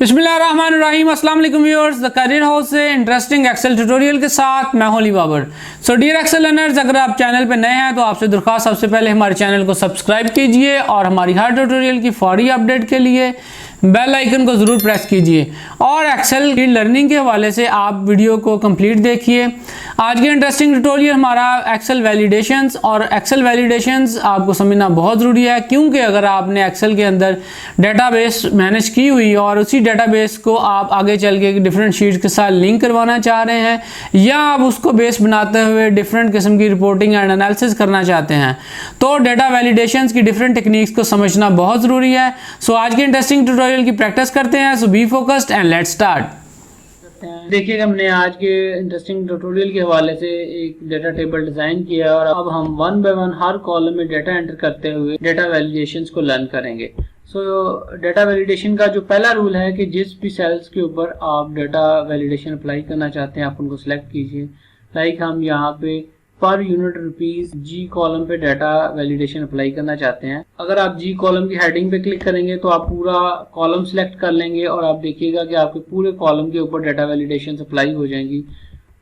बिस्मिल्लाहिर्रहमानिर्रहीम, अस्सलाम वालेकुम व्यूअर्स। द करियर हाउस से इंटरेस्टिंग एक्सेल ट्यूटोरियल के साथ मैं हूं Ali Babar. So dear Excel learners, अगर आप चैनल पे नए हैं तो आपसे दरख्वास्त, सबसे पहले हमारे चैनल को सब्सक्राइब कीजिए और हमारी हर ट्यूटोरियल की फौरी अपडेट के लिए बेल आइकन को ज़रूर प्रेस कीजिए। और एक्सेल की लर्निंग के हवाले से आप वीडियो को कंप्लीट देखिए। आज के इंटरेस्टिंग ट्यूटोरियल हमारा एक्सेल वैलिडेशंस, और एक्सेल वैलिडेशंस आपको समझना बहुत ज़रूरी है, क्योंकि अगर आपने एक्सेल के अंदर डेटाबेस मैनेज की हुई और उसी डेटाबेस को आप आगे चल के डिफरेंट शीट्स के साथ लिंक करवाना चाह रहे हैं, या आप उसको बेस बनाते हुए डिफरेंट किस्म की रिपोर्टिंग एंड एनालिसिस करना चाहते हैं, तो डेटा वैलिडेशंस की डिफरेंट टेक्निक्स को समझना बहुत ज़रूरी है। सो आज के इंटरेस्टिंग ट्यूटोरियल की प्रैक्टिस करते हैं। So be focused and let's start. देखिए, हमने आज के इंटरेस्टिंग ट्यूटोरियल के हवाले से एक डेटा टेबल डिजाइन किया है और अब हम one by one her column में डेटा एंटर करते हुए डेटा वैलिडेशंस को लर्न करेंगे। डेटा वैलिडेशन का जो पहला रूल है कि जिस भी सेल्स के ऊपर आप डेटा वैलिडेशन अप्लाई करना चाहते हैं, आप उनको सिलेक्ट कीजिए। लाइक हम यहाँ पे per unit rupees G column पे डाटा वैलिडेशन अप्लाई करना चाहते हैं। अगर आप जी कॉलम की हेडिंग पे क्लिक करेंगे तो आप पूरा कॉलम सिलेक्ट कर लेंगे और आप देखिएगा कि आपके पूरे कॉलम के ऊपर डाटा वैलिडेशन अप्लाई हो जाएंगी।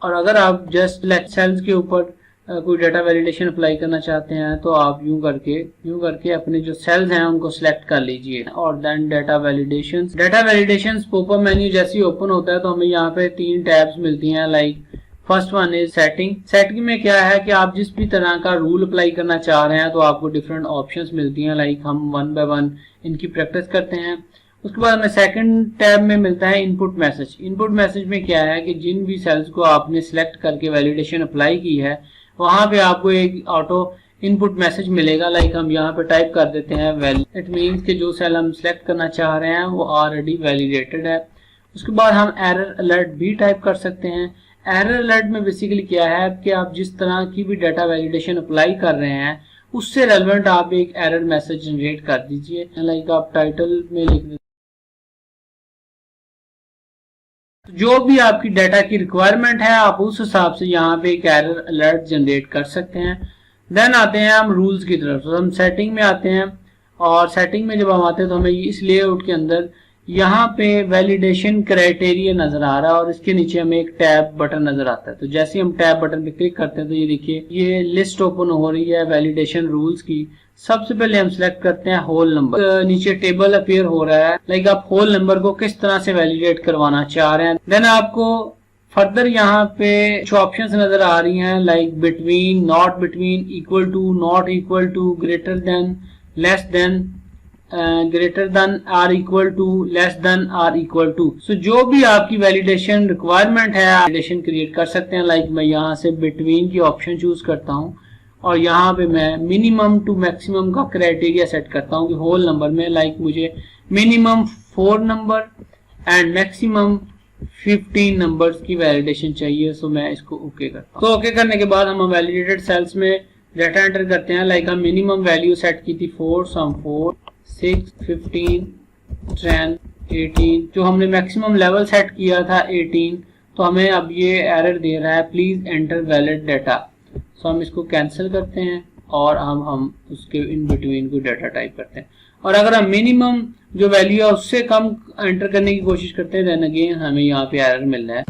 और अगर आप जस्ट सेल्स के ऊपर कोई डाटा वैलिडेशन अप्लाई करना चाहते हैं तो आप यूं करके अपने जो सेल्स हैं उनको सिलेक्ट कर लीजिए और then data validations popup menu जैसे ही ओपन होता है तो हमें यहाँ पे तीन टैब्स मिलती हैं। Like first one is setting में क्या है कि आप जिस भी तरह का रूल अप्लाई करना चाह रहे हैं तो आपको डिफरेंट ऑप्शंस मिलती हैं। लाइक हम वन बाय वन इनकी प्रैक्टिस करते हैं। उसके बाद हमें सेकंड टैब में मिलता है इनपुट मैसेज में क्या है कि जिन भी सेल्स को आपने सिलेक्ट करके वैलिडेशन अप्लाई की है वहां पे आपको एक ऑटो इनपुट मैसेज मिलेगा। लाइक हम यहाँ पे टाइप कर देते हैं वैलिड। इट मीन्स कि जो सेल हम सिलेक्ट करना चाह रहे हैं वो ऑलरेडी वैलिडेटेड है। उसके बाद हम एरर अलर्ट भी टाइप कर सकते हैं। एरर अलर्ट में बेसिकली क्या है कि आप जिस तरह की भी डाटा वैलिडेशन अप्लाई कर रहे हैं उससे रेलेवेंट आप एक एरर मैसेज जनरेट कर दीजिए। लाइक आप टाइटल में लिख दीजिए जो भी आपकी डाटा की रिक्वायरमेंट है, आप उस हिसाब से यहाँ पे एक एरर अलर्ट जनरेट कर सकते हैं। देन आते हैं हम रूल्स की तरफ। तो हम सेटिंग में आते हैं और सेटिंग में जब हम आते हैं तो हमें इस लेआउट के अंदर यहाँ पे वैलिडेशन क्राइटेरिया नजर आ रहा है और इसके नीचे हमें एक टैब बटन नजर आता है। तो जैसे हम टैब बटन पे क्लिक करते हैं तो ये देखिए ये लिस्ट ओपन हो रही है वैलिडेशन रूल्स की। सबसे पहले हम सिलेक्ट करते हैं होल नंबर। नीचे टेबल अपीयर हो रहा है। लाइक आप होल नंबर को किस तरह से वैलिडेट करवाना चाह रहे हैं। देन आपको फर्दर यहाँ पे जो ऑप्शंस नजर आ रही हैं like between, not between, equal to, not equal to, greater than, less than, greater than or equal to, less than or equal to. So जो भी आपकी वैलिडेशन रिक्वायरमेंट है वैलिडेशन क्रिएट कर सकते हैं। लाइक मैं यहाँ से बिटवीन की ऑप्शन चूज करता हूँ और यहाँ पे मैं मिनिमम टू मैक्सिमम का क्राइटेरिया सेट करता हूँ कि होल नंबर में लाइक मुझे minimum 4 number and maximum 15 numbers की वैलिडेशन चाहिए। सो मैं इसको ओके करता हूँ। तो ओके करने के बाद हम वैलिडेटेड सेल्स में डाटा एंटर करते हैं। लाइक हम मिनिमम वैल्यू सेट की थी 4, सम 4, 6, 15, 10, 18। जो हमने मैक्सिमम लेवल सेट किया था 18, तो हमें अब ये एरर दे रहा है प्लीज एंटर वैलिड डाटा। सो हम इसको कैंसिल करते हैं और हम उसके इन बिटवीन को डाटा टाइप करते हैं। और अगर हम मिनिमम जो वैल्यू है उससे कम एंटर करने की कोशिश करते हैं देन अगेन हमें यहाँ पे एरर मिल रहा है।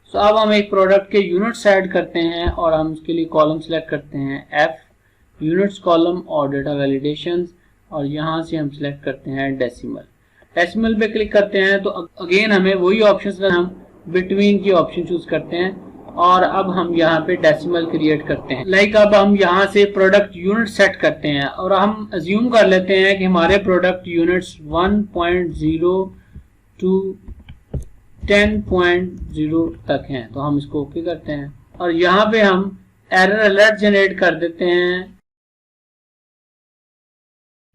सो अब हम एक प्रोडक्ट के यूनिट्स ऐड करते हैं और हम उसके लिए कॉलम सेलेक्ट करते हैं एफ यूनिट्स कॉलम और डेटा वैलिडेशंस, और यहाँ से हम सिलेक्ट करते हैं डेसिमल पे क्लिक करते हैं तो अगेन हमें वही ऑप्शंस, हम बिटवीन की ऑप्शन चूज करते हैं और अब हम यहाँ पे डेसिमल क्रिएट करते हैं। लाइक अब हम यहाँ से प्रोडक्ट यूनिट सेट करते हैं और हम अज्यूम कर लेते हैं कि हमारे प्रोडक्ट यूनिट्स 1.0 टू 10.0 तक हैं। तो हम इसको ओके करते हैं और यहाँ पे हम एरर अलर्ट जनरेट कर देते हैं।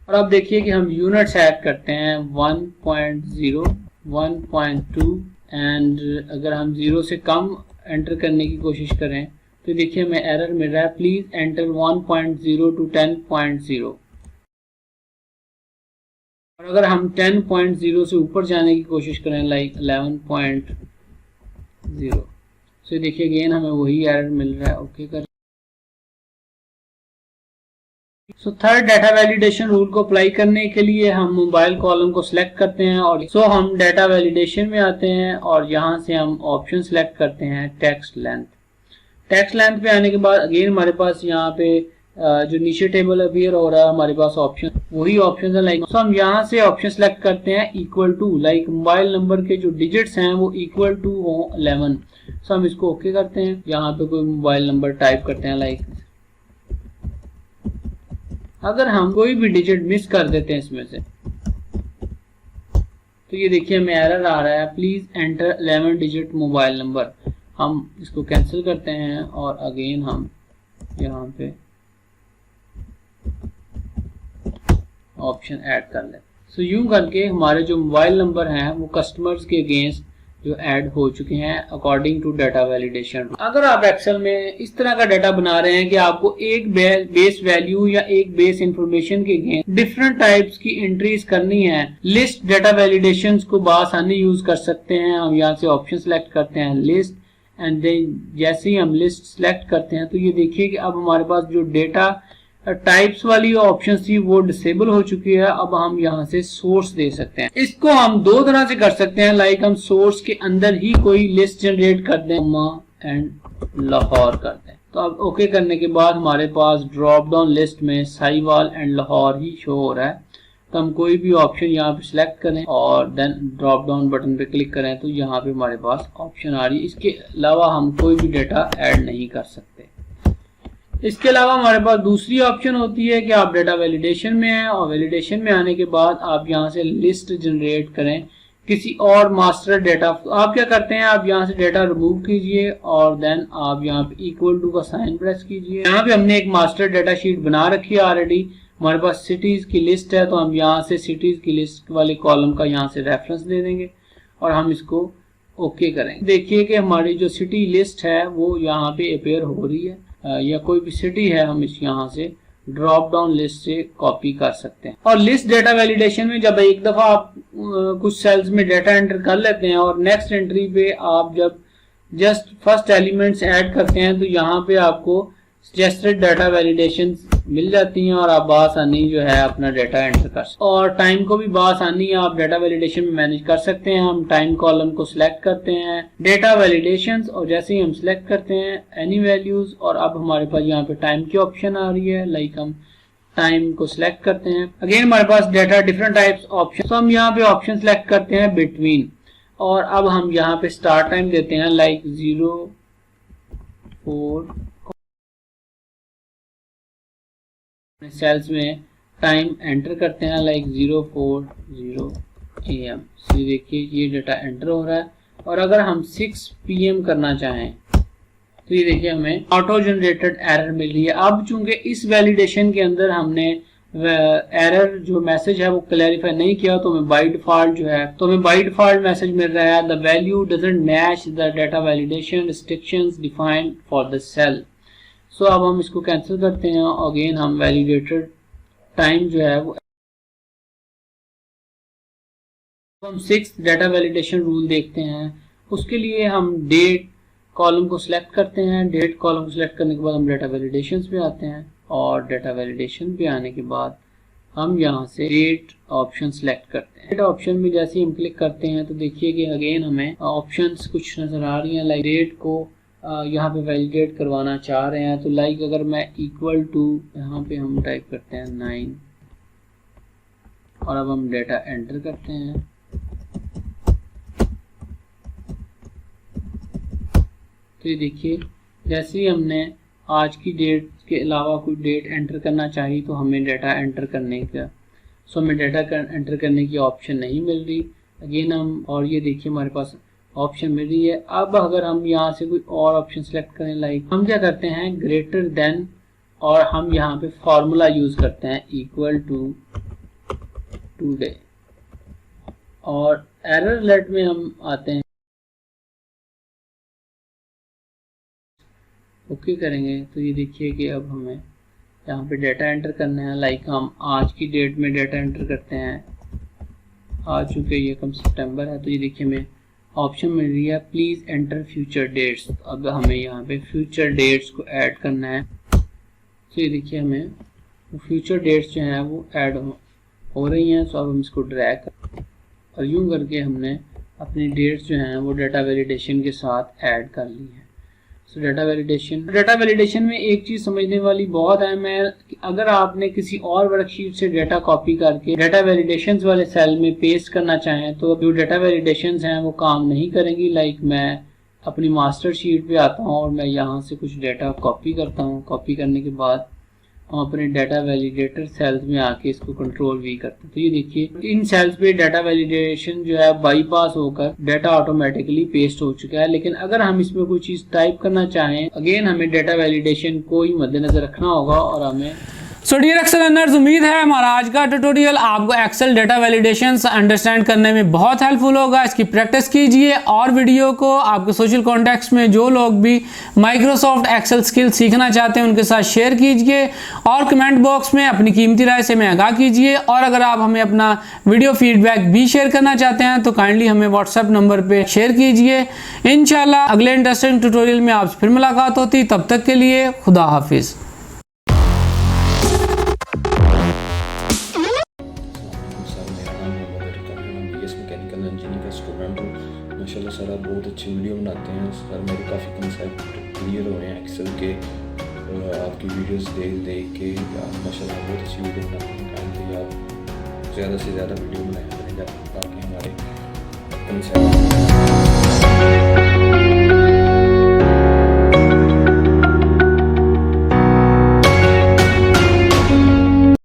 और अब देखिए कि हम यूनिट्स ऐड करते हैं 1.0, 1.2 एंड अगर हम 0 से कम एंटर करने की कोशिश करें तो देखिए हमें एरर मिल रहा है प्लीज एंटर 1.0 टू 10.0। और अगर हम 10.0 से ऊपर जाने की कोशिश करें लाइक 11.0, तो देखिए अगेन हमें वही एरर मिल रहा है। ओके कर so third data validation rule को अप्लाई करने के लिए हम मोबाइल कॉलम को सिलेक्ट करते हैं और हम डाटा वैलिडेशन में आते हैं और यहाँ से हम ऑप्शन सिलेक्ट करते हैं टेक्स्ट लेंथ। टेक्स्ट लेंथ पे आने के बाद अगेन हमारे पास यहाँ पे जो नीचे टेबल अपीयर हो रहा है हमारे पास ऑप्शन वही ऑप्शन है लाइक हम यहाँ से ऑप्शन सिलेक्ट करते हैं equal to, like mobile number के जो डिजिट्स हैं वो इक्वल टू हो 11। सो हम इसको ओके करते हैं। यहाँ पे कोई मोबाइल नंबर टाइप करते हैं लाइक अगर हम कोई भी डिजिट मिस कर देते हैं इसमें से तो ये देखिए हमें एरर आ रहा है, please enter 11 digit mobile number. हम इसको कैंसिल करते हैं और अगेन हम यहाँ पे ऑप्शन ऐड कर लें। सो यूं करके हमारे जो मोबाइल नंबर हैं वो कस्टमर्स के अगेंस्ट जो ऐड हो चुके हैं अकॉर्डिंग टू डाटा वैलिडेशन। अगर आप एक्सेल में इस तरह का डाटा बना रहे हैं कि आपको एक बेस वैल्यू या एक बेस इंफॉर्मेशन के अगेंस्ट डिफरेंट टाइप्स की एंट्रीज करनी है, लिस्ट डाटा वैलिडेशन को बआसानी यूज कर सकते हैं। हम यहाँ से ऑप्शन सेलेक्ट करते हैं लिस्ट एंड देन जैसे ही हम लिस्ट सेलेक्ट करते हैं तो ये देखिए कि अब हमारे पास जो डेटा टाइप्स वाली ऑप्शन थी वो डिसेबल हो चुकी है। अब हम यहाँ से सोर्स दे सकते हैं। इसको हम दो तरह से कर सकते हैं, लाइक हम सोर्स के अंदर ही कोई लिस्ट जनरेट कर दें एंड लाहौर कर दें। तो अब ओके करने के बाद हमारे पास ड्रॉप डाउन लिस्ट में Sahiwal and Lahore he show हो रहा है। तो हम कोई भी ऑप्शन यहाँ पे सिलेक्ट करें और देन ड्रॉप डाउन बटन पे क्लिक करें तो यहाँ पे हमारे पास ऑप्शन आ रही है। इसके अलावा हम कोई भी डेटा ऐड नहीं कर सकते। इसके अलावा हमारे पास दूसरी ऑप्शन होती है कि आप डेटा वैलिडेशन में हैं और वैलिडेशन में आने के बाद आप यहाँ से लिस्ट जनरेट करें किसी और मास्टर डेटा। आप क्या करते हैं, आप यहाँ से डेटा रिमूव कीजिए और देन आप यहाँ पे इक्वल टू का साइन प्रेस कीजिए। यहाँ पे हमने एक मास्टर डेटा शीट बना रखी है ऑलरेडी। हमारे पास सिटीज की लिस्ट है तो हम यहाँ से सिटीज की लिस्ट वाले कॉलम का यहाँ से रेफरेंस दे देंगे और हम इसको ओके करेंगे। देखिए कि हमारी जो सिटी लिस्ट है वो यहाँ पे अपेयर हो रही है या कोई भी सिटी है हम इस यहाँ से ड्रॉप डाउन लिस्ट से कॉपी कर सकते हैं। और लिस्ट डेटा वैलिडेशन में जब एक दफा आप कुछ सेल्स में डेटा एंटर कर लेते हैं और नेक्स्ट एंट्री पे आप जब जस्ट फर्स्ट एलिमेंट्स ऐड करते हैं तो यहाँ पे आपको सजेस्टेड डाटा वैलिडेशन मिल जाती हैं और आप बआसानी जो है अपना डाटा एंटर कर सकते हैं। और टाइम को भी बआसानी आप डाटा वैलिडेशन में मैनेज कर सकते हैं। हम टाइम कॉलम को सिलेक्ट करते हैं डेटा वैलिडेशंस और जैसे ही हम सिलेक्ट करते हैं एनी वैल्यूज और अब हमारे पास यहाँ पे टाइम की ऑप्शन आ रही है, लाइक हम टाइम को सिलेक्ट करते हैं। अगेन हमारे पास डाटा डिफरेंट टाइप्स ऑप्शन, तो हम यहाँ पे ऑप्शन सिलेक्ट करते हैं बिटवीन और अब हम यहाँ पे स्टार्ट टाइम देते हैं लाइक 04 सेल्स में टाइम एंटर करते हैं लाइक 040 AM। देखिए ये डाटा एंटर हो रहा है और अगर हम 6 PM करना चाहें तो ये देखिए हमें ऑटो जनरेटेड एरर मिल रही है। अब चूंकि इस वैलिडेशन के अंदर हमने एरर जो मैसेज है वो क्लैरिफाई नहीं किया तो हमें बाय डिफॉल्ट जो है तो हमें बाय डिफॉल्ट मैसेज मिल रहा है the value doesn't match the data validation restrictions defined for the cell. So अब हम इसको कैंसिल करते हैं। अगेन हम वैलिडेटेड टाइम जो है वो हम 6 डाटा वैलिडेशन रूल देखते हैं। उसके लिए हम डेट कॉलम को सिलेक्ट करते हैं। डेट कॉलम को सिलेक्ट करने के बाद हम डाटा वैलिडेशन पे आते हैं और डाटा वैलिडेशन पे आने के बाद हम यहाँ से डेट ऑप्शन सिलेक्ट करते हैं। डेट ऑप्शन में जैसे ही हम क्लिक करते हैं तो देखिए कि अगेन हमें ऑप्शंस कुछ नजर आ रही हैं, लाइक डेट को यहाँ पे वैलिडेट करवाना चाह रहे हैं तो लाइक अगर मैं इक्वल टू यहाँ पे हम टाइप करते हैं 9 और अब हम डेटा एंटर करते हैं। तो ये देखिए जैसे ही हमने आज की डेट के अलावा कोई डेट एंटर करना चाहिए तो हमें डाटा एंटर करने का हमें डाटा एंटर करने की ऑप्शन नहीं मिल रही। अगेन हम और ये देखिए हमारे पास ऑप्शन मिल रही है। अब अगर हम यहाँ से कोई और ऑप्शन सेलेक्ट करें लाइक हम क्या करते हैं ग्रेटर देन और हम यहाँ पे फॉर्मूला यूज करते हैं इक्वल टू टुडे और एरर अलर्ट में हम आते हैं ओके करेंगे तो ये देखिए कि अब हमें यहाँ पे डाटा एंटर करना है, लाइक हम आज की डेट में डाटा एंटर करते हैं। आज चूँकि ये कम सितंबर है तो ये देखिए हमें ऑप्शन मिल रही है प्लीज एंटर फ्यूचर डेट्स। अब हमें यहाँ पे फ्यूचर डेट्स को ऐड करना है। तो ये देखिए हमें फ्यूचर डेट्स जो हैं वो ऐड हो रही हैं। सो अब हम इसको ड्रैग और यूँ करके हमने अपनी डेट्स जो हैं वो डाटा वैलिडेशन के साथ ऐड कर ली है। सो डाटा वैलिडेशन में एक चीज़ समझने वाली बहुत है। मैं अगर आपने किसी और वर्कशीट से डाटा कॉपी करके डाटा वैलिडेशन वाले सेल में पेस्ट करना चाहें तो जो डाटा वैलिडेशन हैं वो काम नहीं करेंगी। लाइक मैं अपनी मास्टर शीट पे आता हूँ और मैं यहाँ से कुछ डाटा कॉपी करता हूँ। कॉपी करने के बाद हम अपने डाटा वैलिडेटर सेल्स में आके इसको कंट्रोल वी करते हैं। तो ये देखिए इन सेल्स पे डाटा वैलिडेशन जो है बाईपास होकर डाटा ऑटोमेटिकली पेस्ट हो चुका है। लेकिन अगर हम इसमें कोई चीज़ टाइप करना चाहें, अगेन हमें डाटा वैलिडेशन को ही मद्देनजर रखना होगा और हमें सो डियर एक्सेल लर्नर्स, उम्मीद है हमारा आज का ट्यूटोरियल आपको एक्सेल डाटा वैलिडेशंस अंडरस्टैंड करने में बहुत हेल्पफुल होगा। इसकी प्रैक्टिस कीजिए और वीडियो को आपके सोशल कॉन्टैक्ट्स में जो लोग भी माइक्रोसॉफ्ट एक्सेल स्किल सीखना चाहते हैं उनके साथ शेयर कीजिए और कमेंट बॉक्स में अपनी कीमती राय से हमें आगाह कीजिए। और अगर आप हमें अपना वीडियो फीडबैक भी शेयर करना चाहते हैं तो काइंडली हमें व्हाट्सएप नंबर पर शेयर कीजिए। इंशाल्लाह अगले इंटरेस्टिंग ट्यूटोरियल में आपसे फिर मुलाकात होती। तब तक के लिए खुदा हाफिज़। माशाल्लाह सर आप बहुत अच्छी वीडियो बनाते हैं सर। मेरे काफ़ी कंसेप्ट क्लियर हुए हैं एक्सेल के आपकी वीडियोस देख के। आप माशाल्लाह बहुत अच्छी वीडियो बनाते हैं। काइंडली आप ज़्यादा से ज़्यादा वीडियो बनाया करें ताकि हमारे कंसेप्ट